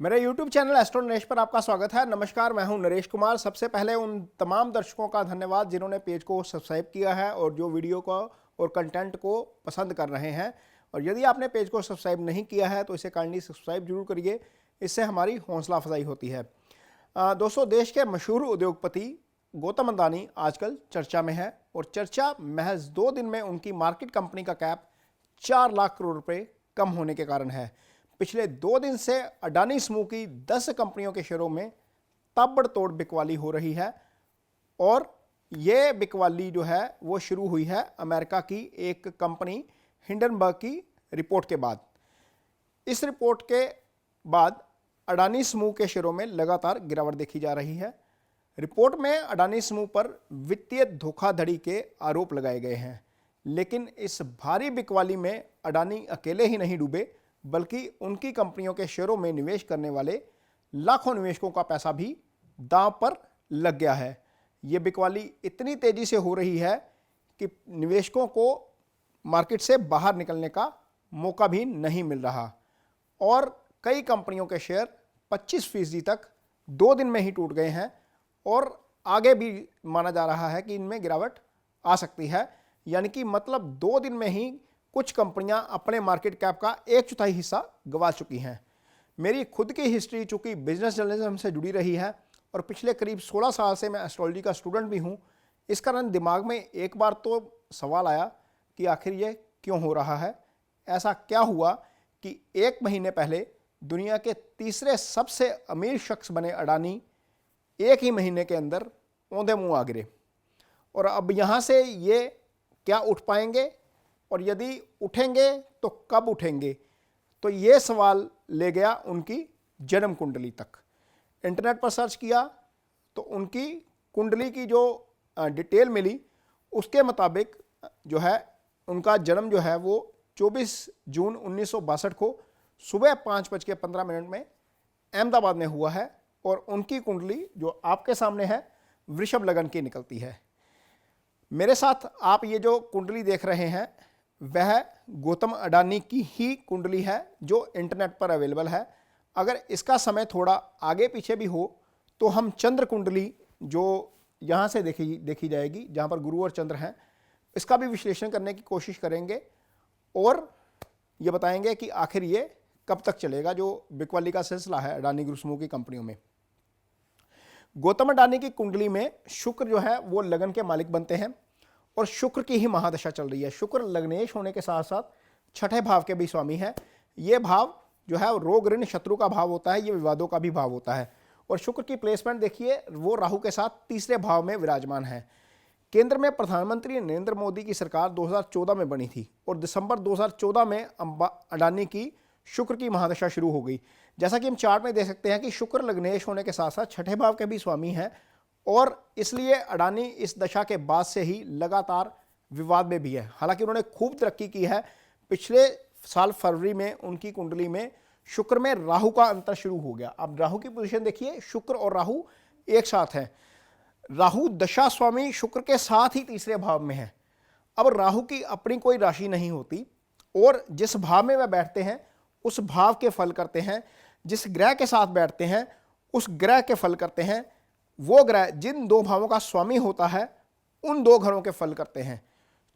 मेरे YouTube channel astro Naresh पर आपका स्वागत है। नमस्कार, मैं हूं नरेश कुमार। सबसे पहले उन तमाम दर्शकों का धन्यवाद जिन्होंने पेज को सब्सक्राइब किया है और जो वीडियो को और कंटेंट को पसंद कर रहे हैं। और यदि आपने पेज को सब्सक्राइब नहीं किया है तो इसे काइंडली सब्सक्राइब जरूर करिए, इससे हमारी हौसला अफजाई होती है। दोस्तों, देश के मशहूर उद्योगपति गौतम अडानी आजकल चर्चा में है और चर्चा महज 2 दिन में उनकी मार्केट कंपनी का कैप 4 लाख करोड़ रुपए कम होने के कारण है। पिछले 2 दिन से अडानी समूह की 10 कंपनियों के शेयरों में ताबड़तोड़ बिकवाली हो रही है और ये बिकवाली जो है वो शुरू हुई है अमेरिका की एक कंपनी हिंडनबर्ग की रिपोर्ट के बाद। इस रिपोर्ट के बाद अडानी समूह के शेयरों में लगातार गिरावट देखी जा रही है। रिपोर्ट में अडानी समूह पर वित्तीय धोखाधड़ी के आरोप लगाए गए हैं, लेकिन इस भारी बिकवाली में अडानी अकेले ही नहीं डूबे, बल्कि उनकी कंपनियों के शेयरों में निवेश करने वाले लाखों निवेशकों का पैसा भी दांव पर लग गया है। ये बिकवाली इतनी तेजी से हो रही है कि निवेशकों को मार्केट से बाहर निकलने का मौका भी नहीं मिल रहा और कई कंपनियों के शेयर 25% तक 2 दिन में ही टूट गए हैं और आगे भी माना जा रहा है कि इनमें गिरावट आ सकती है। यानी कि मतलब 2 दिन में ही कुछ कंपनियां अपने मार्केट कैप का 1/4 हिस्सा गंवा चुकी हैं। मेरी खुद की हिस्ट्री चूंकि बिजनेस जर्नलिज्म से जुड़ी रही है और पिछले करीब 16 साल से मैं एस्ट्रोलॉजी का स्टूडेंट भी हूं, इस कारण दिमाग में एक बार तो सवाल आया कि आखिर ये क्यों हो रहा है। ऐसा क्या हुआ कि 1 महीने पहले दुनिया के तीसरे सबसे अमीर शख्स बने अडानी 1 ही महीने के अंदर औंधे मुंह आ गिरे और अब यहाँ से ये क्या उठ पाएंगे और यदि उठेंगे तो कब उठेंगे, तो ये सवाल ले गया उनकी जन्म कुंडली तक। इंटरनेट पर सर्च किया तो उनकी कुंडली की जो डिटेल मिली उसके मुताबिक जो है उनका जन्म जो है वो 24 जून 1962 को सुबह 5:15 में अहमदाबाद में हुआ है और उनकी कुंडली जो आपके सामने है वृषभ लगन की निकलती है। मेरे साथ आप ये जो कुंडली देख रहे हैं वह गौतम अडानी की ही कुंडली है जो इंटरनेट पर अवेलेबल है। अगर इसका समय थोड़ा आगे पीछे भी हो तो हम चंद्र कुंडली जो यहाँ से देखी जाएगी, जहाँ पर गुरु और चंद्र हैं, इसका भी विश्लेषण करने की कोशिश करेंगे और ये बताएंगे कि आखिर ये कब तक चलेगा जो बिकवाली का सिलसिला है अडानी ग्रुप समूह की कंपनियों में। गौतम अडानी की कुंडली में शुक्र जो है वो लगन के मालिक बनते हैं और शुक्र की ही महादशा चल रही है। शुक्र लग्नेश होने के साथ साथ 6ठे भाव के भी स्वामी है। ये भाव जो है रोग ऋण शत्रु का भाव होता है, ये विवादों का भी भाव होता है। और शुक्र की प्लेसमेंट देखिए, वो राहु के साथ तीसरे भाव में विराजमान है। केंद्र में प्रधानमंत्री नरेंद्र मोदी की सरकार 2014 में बनी थी और दिसंबर 2014 में अडानी की शुक्र की महादशा शुरू हो गई। जैसा कि हम चार्ट में देख सकते हैं कि शुक्र लग्नेश होने के साथ साथ 6ठे भाव के भी स्वामी हैं और इसलिए अडानी इस दशा के बाद से ही लगातार विवाद में भी है। हालांकि उन्होंने खूब तरक्की की है। पिछले साल फरवरी में उनकी कुंडली में शुक्र में राहु का अंतर शुरू हो गया। अब राहु की पोजीशन देखिए, शुक्र और राहु एक साथ हैं। राहु दशा स्वामी शुक्र के साथ ही तीसरे भाव में है। अब राहु की अपनी कोई राशि नहीं होती और जिस भाव में वह बैठते हैं उस भाव के फल करते हैं। जिस ग्रह के साथ बैठते हैं उस ग्रह के फल करते हैं। वो ग्रह जिन 2 भावों का स्वामी होता है उन 2 घरों के फल करते हैं।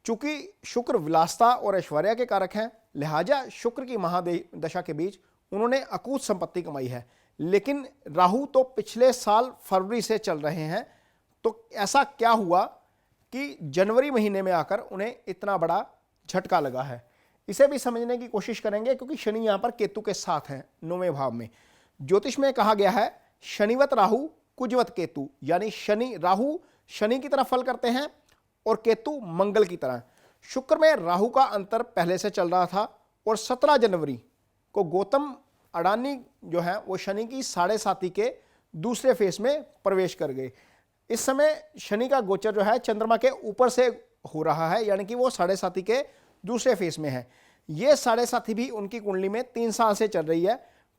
चूंकि शुक्र विलासता और ऐश्वर्य के कारक हैं, लिहाजा शुक्र की महादशा के बीच उन्होंने अकूत संपत्ति कमाई है। लेकिन राहु तो पिछले साल फरवरी से चल रहे हैं, तो ऐसा क्या हुआ कि जनवरी महीने में आकर उन्हें इतना बड़ा झटका लगा है। इसे भी समझने की कोशिश करेंगे क्योंकि शनि यहां पर केतु के साथ हैं 9वें भाव में। ज्योतिष में कहा गया है शनिवत राहु कुजवत केतु, यानी राहु शनि की तरह फल करते हैं और केतु मंगल की तरह। शुक्र में राहु का अंतर पहले से चल रहा था और 17 जनवरी को गौतम अडानी जो है वो शनि की 7.5 के दूसरे फेस में प्रवेश कर गए। इस समय शनि का गोचर जो है चंद्रमा के ऊपर से हो रहा है, यानी कि वो 7.5 के दूसरे फेस में है। ये 7.5 भी उनकी कुंडली में 3 साल से चल रही है।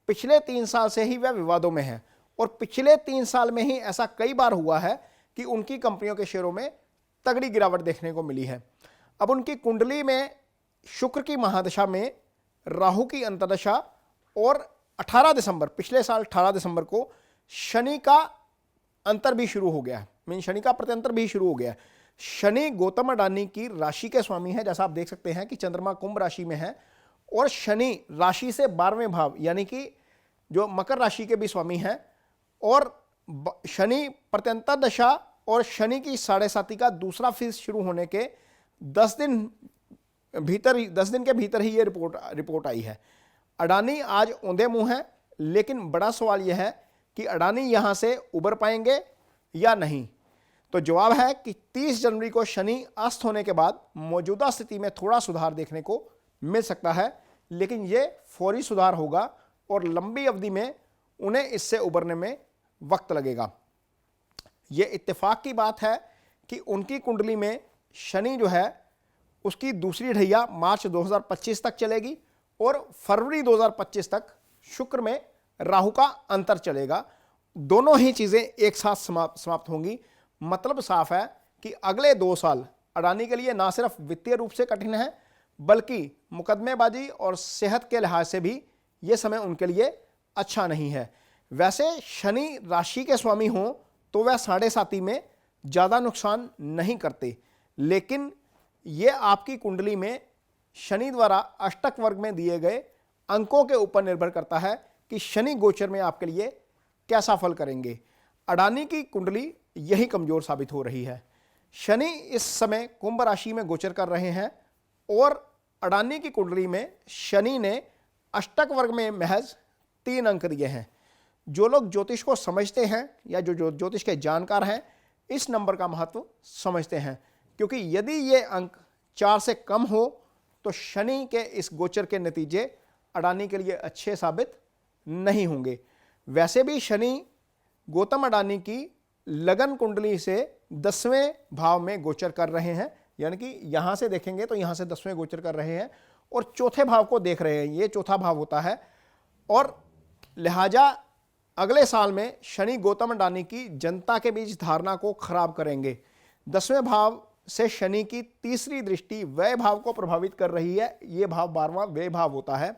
पिछले 3 साल से ही वह विवादों में है और पिछले 3 साल में ही ऐसा कई बार हुआ है कि उनकी कंपनियों के शेयरों में तगड़ी गिरावट देखने को मिली है। अब उनकी कुंडली में शुक्र की महादशा में राहु की अंतर्दशा और 18 दिसंबर, पिछले साल 18 दिसंबर को शनि का अंतर भी शुरू हो गया, मीन शनि का प्रत्यंतर भी शुरू हो गया। शनि गौतम अडानी की राशि के स्वामी है, जैसा आप देख सकते हैं कि चंद्रमा कुंभ राशि में है और शनि राशि से 12वें भाव यानी कि जो मकर राशि के भी स्वामी हैं, और शनि प्रत्यंतर दशा और शनि की 7.5 का दूसरा फेज शुरू होने के 10 दिन के भीतर ही ये रिपोर्ट आई है। अडानी आज औंधे मुंह है, लेकिन बड़ा सवाल यह है कि अडानी यहां से उबर पाएंगे या नहीं। तो जवाब है कि 30 जनवरी को शनि अस्त होने के बाद मौजूदा स्थिति में थोड़ा सुधार देखने को मिल सकता है, लेकिन यह फौरी सुधार होगा और लंबी अवधि में उन्हें इससे उबरने में वक्त लगेगा। यह इत्तेफाक की बात है कि उनकी कुंडली में शनि जो है उसकी दूसरी ढैया मार्च 2025 तक चलेगी और फरवरी 2025 तक शुक्र में राहु का अंतर चलेगा। दोनों ही चीजें एक साथ समाप्त होंगी। मतलब साफ है कि अगले 2 साल अडानी के लिए ना सिर्फ वित्तीय रूप से कठिन है, बल्कि मुकदमेबाजी और सेहत के लिहाज से भी यह समय उनके लिए अच्छा नहीं है। वैसे शनि राशि के स्वामी हों तो वह 7.5 में ज़्यादा नुकसान नहीं करते, लेकिन यह आपकी कुंडली में शनि द्वारा अष्टक वर्ग में दिए गए अंकों के ऊपर निर्भर करता है कि शनि गोचर में आपके लिए कैसा फल करेंगे। अडानी की कुंडली यही कमजोर साबित हो रही है। शनि इस समय कुंभ राशि में गोचर कर रहे हैं और अडानी की कुंडली में शनि ने अष्टक वर्ग में महज 3 अंक दिए हैं। जो लोग ज्योतिष को समझते हैं या जो ज्योतिष के जानकार हैं, इस नंबर का महत्व समझते हैं, क्योंकि यदि ये अंक 4 से कम हो तो शनि के इस गोचर के नतीजे अडानी के लिए अच्छे साबित नहीं होंगे। वैसे भी शनि गौतम अडानी की लगन कुंडली से 10वें भाव में गोचर कर रहे हैं, यानी कि यहां से देखेंगे तो यहां से 10वें गोचर कर रहे हैं और चौथे भाव को देख रहे हैं। ये चौथा भाव होता है और लिहाजा अगले साल में शनि गौतम अडानी की जनता के बीच धारणा को खराब करेंगे। 10वें भाव से शनि की तीसरी दृष्टि व्यय भाव को प्रभावित कर रही है। ये भाव 12वां व्यय भाव होता है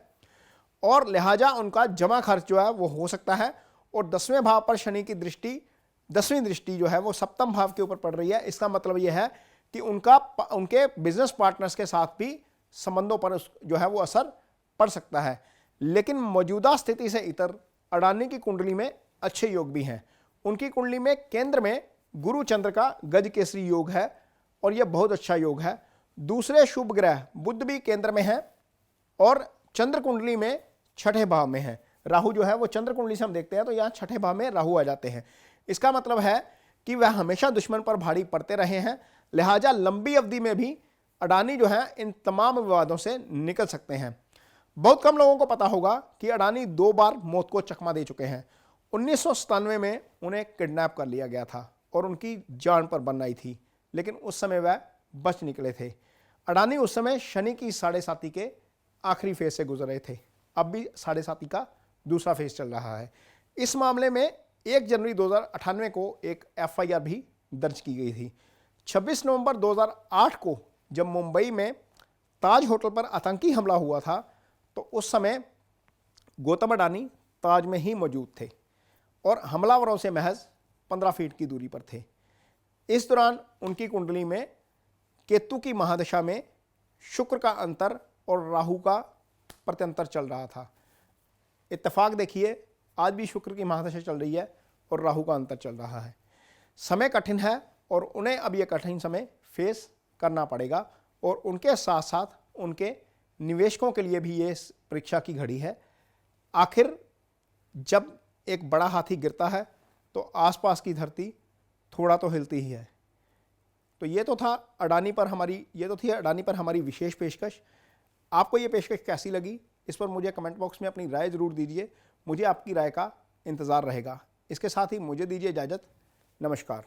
और लिहाजा उनका जमा खर्च जो है वो हो सकता है। और 10वें भाव पर शनि की दृष्टि, 10वीं दृष्टि जो है वो सप्तम भाव के ऊपर पड़ रही है। इसका मतलब यह है कि उनके बिजनेस पार्टनर्स के साथ भी संबंधों पर जो है वो असर पड़ सकता है। लेकिन मौजूदा स्थिति से इतर अडानी की कुंडली में अच्छे योग भी हैं। उनकी कुंडली में केंद्र में गुरु चंद्र का गज केसरी योग है और यह बहुत अच्छा योग है। दूसरे शुभ ग्रह बुध भी केंद्र में है और चंद्र कुंडली में 6ठे भाव में है। राहु जो है वो चंद्र कुंडली से हम देखते हैं तो यहाँ 6ठे भाव में राहु आ जाते हैं। इसका मतलब है कि वह हमेशा दुश्मन पर भारी पड़ते रहे हैं, लिहाजा लंबी अवधि में भी अडानी जो है इन तमाम विवादों से निकल सकते हैं। बहुत कम लोगों को पता होगा कि अडानी 2 बार मौत को चकमा दे चुके हैं। 1997 में उन्हें किडनैप कर लिया गया था और उनकी जान पर बन आई थी, लेकिन उस समय वह बच निकले थे। अडानी उस समय शनि की 7.5 के आखिरी फेज से गुजर रहे थे। अब भी 7.5 का दूसरा फेज चल रहा है। इस मामले में 1 जनवरी 2098 को एक FIR भी दर्ज की गई थी। 26 नवंबर 2008 को जब मुंबई में ताज होटल पर आतंकी हमला हुआ था तो उस समय गौतम अडानी ताज में ही मौजूद थे और हमलावरों से महज 15 फीट की दूरी पर थे। इस दौरान उनकी कुंडली में केतु की महादशा में शुक्र का अंतर और राहु का प्रत्यंतर चल रहा था। इत्तेफाक देखिए, आज भी शुक्र की महादशा चल रही है और राहु का अंतर चल रहा है। समय कठिन है और उन्हें अब यह कठिन समय फेस करना पड़ेगा और उनके साथ साथ उनके निवेशकों के लिए भी ये परीक्षा की घड़ी है। आखिर जब एक बड़ा हाथी गिरता है तो आसपास की धरती थोड़ा तो हिलती ही है। तो ये तो थी अडानी पर हमारी विशेष पेशकश। आपको ये पेशकश कैसी लगी, इस पर मुझे कमेंट बॉक्स में अपनी राय ज़रूर दीजिए। मुझे आपकी राय का इंतज़ार रहेगा। इसके साथ ही मुझे दीजिए इजाज़त। नमस्कार।